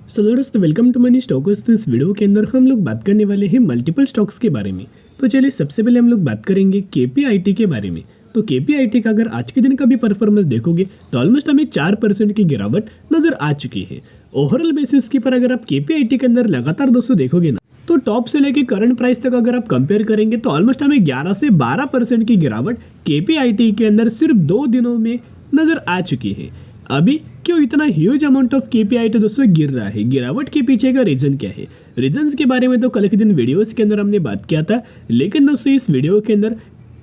दोस्तों welcome to money stocks. तो इस वीडियो के अंदर हम लोग बात करने वाले हैं मल्टीपल स्टॉक्स के बारे में। तो चलिए सबसे पहले हम लोग बात करेंगे केपीआईटी के बारे में। तो केपीआईटी का अगर आज के दिन का भी परफॉर्मेंस देखोगे तो ऑलमोस्ट हमें 4% की गिरावट नजर आ चुकी है। ओवरऑल बेसिस के पर अगर आप केपीआईटी के अंदर लगातार दोस्तों देखोगे ना तो टॉप से लेके करंट प्राइस तक अगर आप कंपेयर करेंगे तो ऑलमोस्ट हमें 11 से 12% की गिरावट केपीआईटी के अंदर सिर्फ 2 दिनों में नजर आ चुकी है। अभी क्यों इतना ह्यूज अमाउंट ऑफ केपीआईटी दोस्तों गिर रहा है, गिरावट के पीछे का रीजन क्या है? रीजंस के बारे में तो कल के दिन वीडियोस के अंदर हमने बात किया था, लेकिन दोस्तों इस वीडियो के अंदर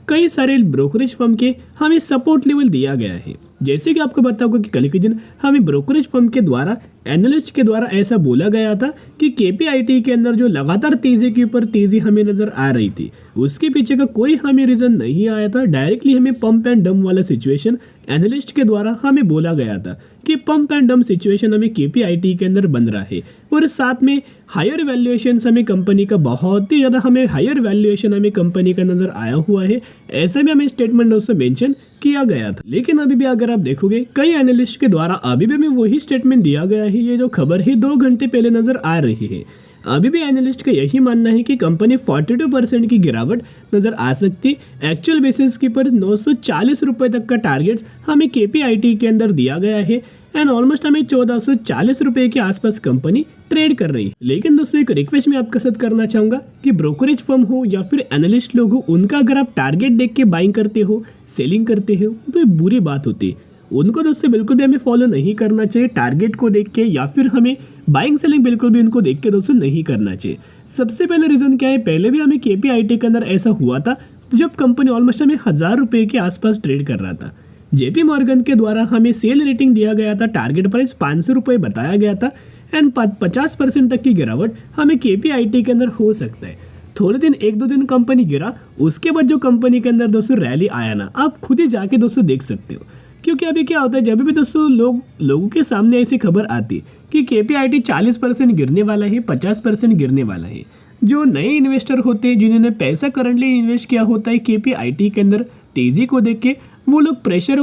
कई सारे ब्रोकरेज फर्म के हमें सपोर्ट लेवल दिया गया है। जैसे कि आपको पता होगा कि कल के दिन हमें ब्रोकरेज फर्म के द्वारा एनालिस्ट के द्वारा ऐसा बोला गया था कि केपीआईटी के अंदर जो लगातार तेजी के ऊपर तेजी हमें नजर आ रही थी उसके पीछे का कोई हमें रीजन नहीं आया था। डायरेक्टली हमें पंप एंड डंप वाला सिचुएशन एनालिस्ट के द्वारा हमें बोला गया था कि पंप एंड डंप सिचुएशन हमें केपीआईटी के अंदर बन रहा है और साथ में हायर वैल्यूएशन हमें कंपनी का बहुत ही ज़्यादा हमें हायर वैल्यूएशन हमें कंपनी का नजर आया हुआ है। ऐसा भी हमें स्टेटमेंट दोस्तों मेंशन किया गया था। लेकिन अभी भी अगर आप देखोगे कई एनालिस्ट के द्वारा अभी भी हमें वही स्टेटमेंट दिया गया है। ये जो खबर है 2 घंटे पहले नजर आ रही है। अभी भी एनालिस्ट का यही मानना है कि कंपनी 42% की गिरावट नजर आ सकती। एक्चुअल बेसिस के पर 940 रुपए तक का टारगेट हमें केपीआईटी के अंदर दिया गया है एंड ऑलमोस्ट हमें 1440 रुपए के आसपास कंपनी ट्रेड कर रही है। लेकिन दोस्तों एक रिक्वेस्ट मैं आपके साथ करना चाहूंगा कि ब्रोकरेज फर्म हो या फिर एनालिस्ट लोग हो, उनका अगर आप टारगेट देख के बाइंग करते हो, सेलिंग करते हो तो ये बुरी बात होती है। उनको दोस्तों बिल्कुल भी हमें फॉलो नहीं करना चाहिए टारगेट को देख के, या फिर हमें बाइंग सेलिंग बिल्कुल भी उनको देख के दोस्तों नहीं करना चाहिए। सबसे पहले रीजन क्या है, पहले भी हमें केपीआईटी के अंदर ऐसा हुआ था जब कंपनी ऑलमोस्ट हमें 1000 रुपए के आसपास ट्रेड कर रहा था। जेपी मॉर्गन के द्वारा हमें सेल रेटिंग दिया गया था, टारगेट प्राइस 500 रुपये बताया गया था एंड 50% तक की गिरावट हमें केपीआईटी के अंदर हो सकता है। थोड़े दिन 1-2 दिन कंपनी गिरा, उसके बाद जो कंपनी के अंदर दोस्तों रैली आया ना, आप खुद ही जाके दोस्तों देख सकते हो। क्योंकि अभी क्या होता है, जब भी दोस्तों लोगों के सामने ऐसी खबर आती कि केपीआईटी 40% गिरने वाला है, 50% गिरने वाला है, जो नए इन्वेस्टर होते हैं जिन्होंने पैसा करंटली इन्वेस्ट किया होता है केपीआईटी के अंदर, तेजी को देख के वो लोग प्रेशर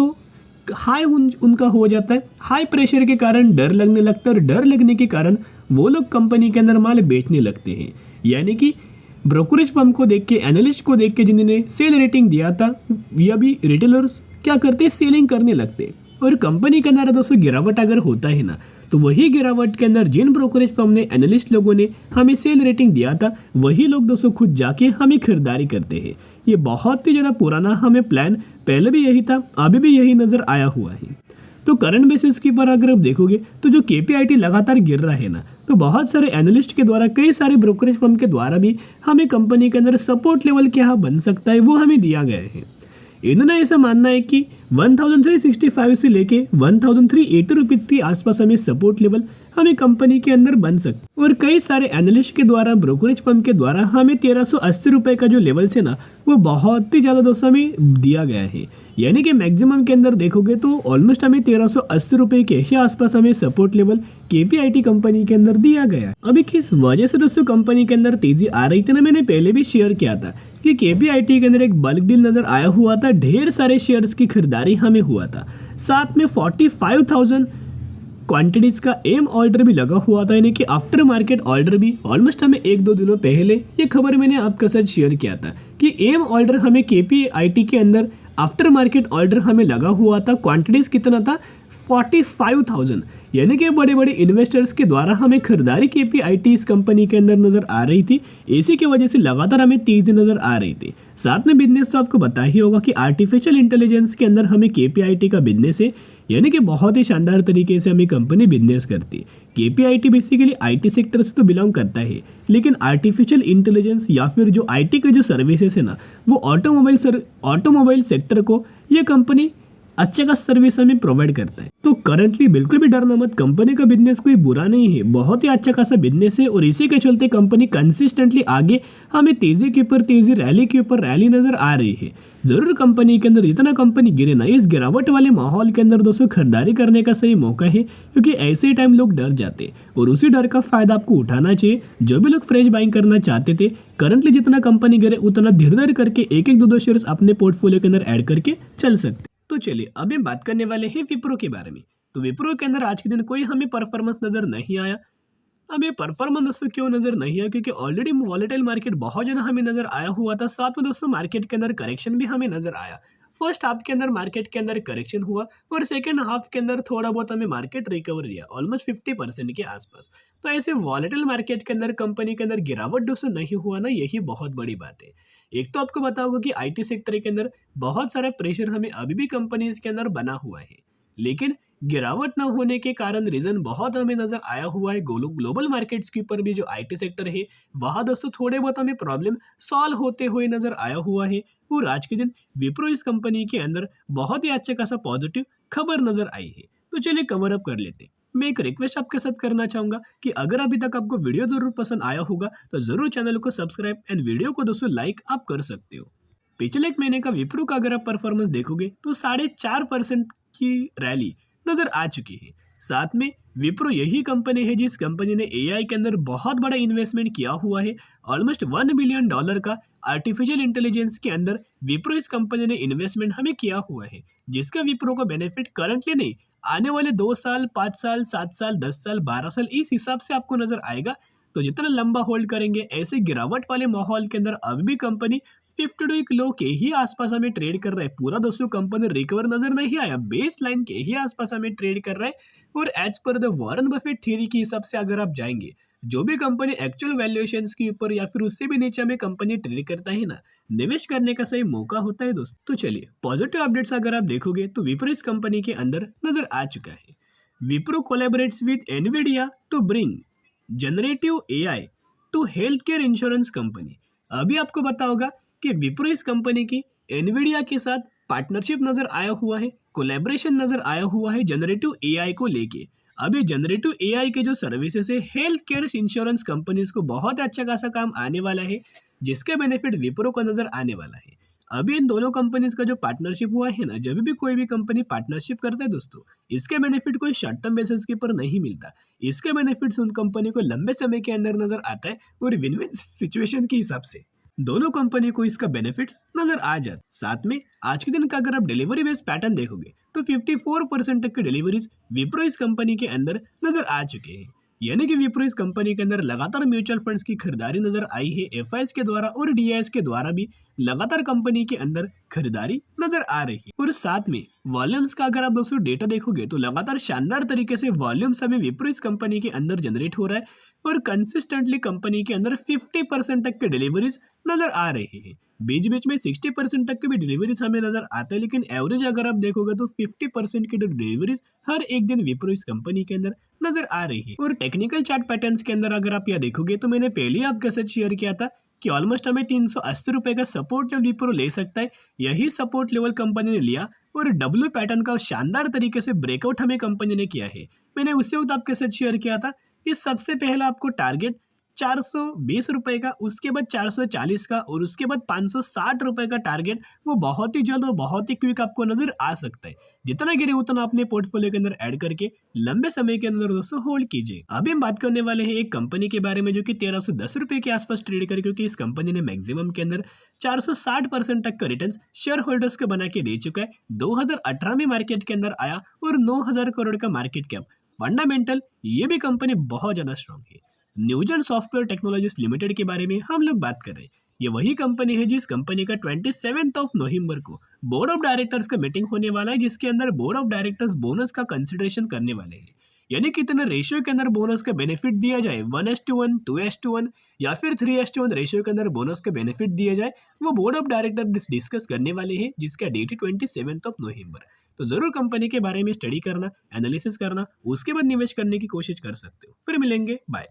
हाई उनका हो जाता है। हाई प्रेशर के कारण डर लगने लगता है और डर लगने के कारण वो लोग कंपनी के अंदर माल बेचने लगते हैं। यानी कि ब्रोकरेज फर्म को देख के, एनालिस्ट को देख के जिन्होंने सेल रेटिंग दिया था, या भी रिटेलर्स क्या करते हैं, सेलिंग करने लगते हैं। और कंपनी के अंदर दोस्तों गिरावट अगर होता है ना, तो वही गिरावट के अंदर जिन ब्रोकरेज फर्म ने, एनालिस्ट लोगों ने हमें सेल रेटिंग दिया था, वही लोग दोस्तों खुद जाके हमें खरीदारी करते हैं। ये बहुत ही ज़्यादा पुराना हमें प्लान पहले भी यही था, अभी भी यही नज़र आया हुआ है। तो करंट बेसिस के पर अगर आप देखोगे तो जो केपीआईटी लगातार गिर रहा है ना, तो बहुत सारे एनालिस्ट के द्वारा, कई सारे ब्रोकरेज फर्म के द्वारा भी हमें कंपनी के अंदर सपोर्ट लेवल क्या बन सकता है वो हमें दिया गया है। इन्होंने ऐसा मानना है कि 1365 से लेके 1380 रुपीज़ के आसपास हमें सपोर्ट लेवल हमें कंपनी के अंदर बन सकता। और कई सारे एनालिस्ट के द्वारा, ब्रोकरेज फर्म के द्वारा हमें 1380 रुपये का जो लेवल से ना, वो बहुत ही ज़्यादा दोस्तों हमें दिया गया है। यानी कि मैक्सिमम के अंदर देखोगे तो ऑलमोस्ट हमें 1380 रुपये के ही आसपास हमें सपोर्ट लेवल केपीआईटी कंपनी के अंदर दिया गया है। अभी किस वजह से दोस्तों कंपनी के अंदर तेजी आ रही थी ना, मैंने पहले भी शेयर किया था कि केपीआईटी के अंदर एक बल्क डील नजर आया हुआ था, ढेर सारे शेयर्स की खरीदारी हमें हुआ था, साथ में 45,000 क्वांटिटीज का एम ऑर्डर भी लगा हुआ था, यानी कि आफ्टर मार्केट ऑर्डर भी। ऑलमोस्ट हमें 1-2 दिनों पहले ये खबर मैंने आपके साथ शेयर किया था कि एम ऑर्डर हमें केपीआईटी के अंदर आफ्टर मार्केट ऑर्डर हमें लगा हुआ था। क्वांटिटीज कितना था, 45,000। यानी कि बड़े बड़े इन्वेस्टर्स के द्वारा हमें खरीदारी केपीआईटी इस कंपनी के अंदर नजर आ रही थी। इसी की वजह से लगातार हमें तेजी नजर आ रही थी। साथ में बिजनेस तो आपको पता ही होगा कि आर्टिफिशियल इंटेलिजेंस के अंदर हमें केपीआईटी का बिजनेस है, यानी कि बहुत ही शानदार तरीके से हमें कंपनी बिजनेस करती है। केपीआईटी बेसिकली आईटी सेक्टर से तो बिलोंग करता है, लेकिन आर्टिफिशियल इंटेलिजेंस या फिर जो आईटी के जो सर्विसेज है ना, वो ऑटोमोबाइल सेक्टर को ये कंपनी अच्छे का सर्विस हमें प्रोवाइड करता है। तो करंटली बिल्कुल भी डरना मत, कंपनी का बिजनेस कोई बुरा नहीं है, बहुत ही अच्छा खासा बिजनेस है। और इसी के चलते कंपनी कंसिस्टेंटली आगे हमें तेजी के ऊपर तेजी, रैली के ऊपर रैली नजर आ रही है। जरूर कंपनी के अंदर जितना कंपनी गिरे ना, इस गिरावट वाले माहौल के अंदर दोस्तों खरीदारी करने का सही मौका है, क्योंकि ऐसे टाइम लोग डर जाते हैं और उसी डर का फायदा आपको उठाना चाहिए। जो भी लोग फ्रेश बाइंग करना चाहते थे, करंटली जितना कंपनी गिरे उतना धीरे धीरे करके 1-1, 2-2 शेयर्स अपने पोर्टफोलियो के अंदर ऐड करके चल सकते। तो चलिए अब हम बात करने वाले हैं विप्रो के बारे में। तो विप्रो के अंदर आज के दिन कोई हमें परफॉर्मेंस नजर नहीं आया। अब ये परफॉर्मेंस दोस्तों क्यों नजर नहीं है, क्योंकि ऑलरेडी वॉलेटाइल मार्केट बहुत ज़्यादा हमें नजर आया हुआ था, साथ में दोस्तों मार्केट के अंदर करेक्शन भी हमें नजर आया। फर्स्ट हाफ के अंदर मार्केट के अंदर करेक्शन हुआ और सेकंड हाफ के अंदर थोड़ा बहुत हमें मार्केट रिकवर दिया, ऑलमोस्ट 50% के आसपास। तो ऐसे वॉलेटाइल मार्केट के अंदर कंपनी के अंदर गिरावट दोस्तों नहीं हुआ ना, यही बहुत बड़ी बात है। एक तो आपको बताओगे कि आईटी सेक्टर के अंदर बहुत सारा प्रेशर हमें अभी भी कंपनीज के अंदर बना हुआ है, लेकिन गिरावट न होने के कारण रीजन बहुत हमें नजर आया हुआ है ग्लोबल मार्केट्स के ऊपर भी जो आईटी सेक्टर है वहां दोस्तों थोड़े बहुत हमें प्रॉब्लम सॉल्व होते हुए नजर आया हुआ है। और आज के दिन विप्रो इस कंपनी के अंदर बहुत ही अच्छा खासा पॉजिटिव खबर नजर आई है। तो चलिए कवर अप कर लेते हैं। मैं एक रिक्वेस्ट आपके साथ करना चाहूंगा कि अगर अभी तक आपको वीडियो जरूर पसंद आया होगा तो जरूर चैनल को सब्सक्राइब एंड वीडियो को दोस्तों लाइक आप कर सकते हो। पिछले एक महीने का विप्रो का अगर आप परफॉर्मेंस देखोगे तो 4.5% की रैली नजर आ चुकी है। साथ में विप्रो यही कंपनी है जिस कंपनी ने एआई के अंदर बहुत बड़ा इन्वेस्टमेंट किया हुआ है। ऑलमोस्ट $1 बिलियन का आर्टिफिशियल इंटेलिजेंस के अंदर विप्रो इस कंपनी ने इन्वेस्टमेंट हमें किया हुआ है, जिसका विप्रो को बेनिफिट करंटली नहीं, आने वाले 2 साल 5 साल 7 साल 10 साल 12 साल इस हिसाब से आपको नजर आएगा। तो जितना लंबा होल्ड करेंगे ऐसे गिरावट वाले माहौल के अंदर अभी भी कंपनी 52 लो के ही आसपास हमें ट्रेड कर रहा है। पूरा दोस्तों कंपनी रिकवर नजर नहीं आया, बेस लाइन के ही आसपास हमें ट्रेड कर रहा है। और as per the Warren Buffett theory के हिसाब से अगर आप जाएंगे, जो भी कंपनी एक्चुअल वैल्यूएशंस के ऊपर या फिर उससे भी नीचे में कंपनी ट्रेड करता है ना, निवेश करने का सही मौका होता है दोस्त। तो चलिए पॉजिटिव अपडेट्स अगर आप देखोगे तो विप्रो इस कंपनी के अंदर नजर आ चुका है। Wipro collaborates with Nvidia to bring generative AI to health care insurance company. अभी आपको पता होगा कि विप्रो इस कंपनी की एनवीडिया के साथ पार्टनरशिप नजर आया हुआ है, कोलैबोरेशन नजर आया हुआ है जनरेटिव एआई को लेके। अभी जनरेटिव एआई के जो सर्विसेज है हेल्थ केयर इंश्योरेंस कंपनीज को बहुत अच्छा खासा काम आने वाला है, जिसके बेनिफिट विप्रो को नजर आने वाला है। अभी इन दोनों कंपनीज का जो पार्टनरशिप हुआ है ना, जब भी कोई भी कंपनी पार्टनरशिप करता है दोस्तों, इसके बेनिफिट कोई शॉर्ट टर्म बेसिस के ऊपर नहीं मिलता। इसके बेनिफिट्स उन कंपनी को लंबे समय के अंदर नजर आता है और विन विन सिचुएशन के हिसाब से दोनों कंपनी को इसका बेनिफिट नजर आ जाता। साथ में आज के दिन का अगर आप डिलीवरी बेस्ड पैटर्न देखोगे तो 54% तक की डिलीवरीज विप्रो इस कंपनी के अंदर नजर आ चुके हैं। यानी कि विप्रो इस कंपनी के अंदर लगातार म्यूचुअल फंड्स की खरीदारी नजर आई है, एफआईएस के द्वारा और डीआईएस के द्वारा भी लगातार कंपनी के अंदर खरीदारी नजर आ रही है। और साथ में वॉल्यूम्स का अगर आप दोस्तों डेटा देखोगे तो लगातार शानदार तरीके से वॉल्यूम्स हमें विप्रो इस कंपनी के अंदर जनरेट हो रहा है और कंसिस्टेंटली कंपनी के अंदर 50% तक के डिलीवरीज नजर आ रही है। बीच बीच में 60% तक के भी डिलीवरीज हमें नजर आते हैं, लेकिन एवरेज अगर आप देखोगे तो 50% की डिलीवरीज हर एक दिन विप्रो इस कंपनी के अंदर नजर आ रही है। और टेक्निकल चार्ट पैटर्न्स के अंदर अगर आप यह देखोगे तो मैंने पहले ही आपके साथ शेयर किया था कि ऑलमोस्ट हमें 380 रुपए का सपोर्ट लेवल विप्रो ले सकता है। यही सपोर्ट लेवल कंपनी ने लिया और डब्ल्यू पैटर्न का शानदार तरीके से ब्रेकआउट हमें कंपनी ने किया है। मैंने उसी वक्त आपके साथ शेयर किया था कि सबसे पहला आपको टारगेट 420 रुपए का, उसके बाद 440 का और उसके बाद 560 रुपए का टारगेट वो बहुत ही जल्द और बहुत ही क्विक आपको नजर आ सकता है। जितना गिरे उतना अपने पोर्टफोलियो के अंदर ऐड करके लंबे समय के अंदर दोस्तों होल्ड कीजिए। अभी हम बात करने वाले हैं एक कंपनी के बारे में जो कि 1310 रुपए के आसपास ट्रेड करे, क्योंकि इस कंपनी ने मैक्सिमम के अंदर 460% तक का रिटर्न शेयर होल्डर्स को बना के दे चुका है। 2018 में मार्केट के अंदर आया और 9000 करोड़ का मार्केट कैप। फंडामेंटल ये भी कंपनी बहुत ज्यादा स्ट्रॉन्ग है। न्यूजन सॉफ्टवेयर टेक्नोलॉजीज लिमिटेड के बारे में हम लोग बात कर रहे हैं। ये वही कंपनी है जिस कंपनी का 27 नवंबर को बोर्ड ऑफ डायरेक्टर्स का मीटिंग होने वाला है, जिसके अंदर बोर्ड ऑफ डायरेक्टर्स बोनस का कंसिडरेशन करने वाले हैं। यानी कितने रेशियो के अंदर बोनस का बेनिफिट दिया जाए, 1:1, 2:1 या फिर 3:1 रेशियो के अंदर बोनस का बेनिफिट दिया जाए, वो बोर्ड ऑफ डायरेक्टर डिस्कस करने वाले हैं, जिसका डेट है 27 नवंबर। तो जरूर कंपनी के बारे में स्टडी करना, एनालिसिस करना, उसके बाद निवेश करने की कोशिश कर सकते हो। फिर मिलेंगे, बाय।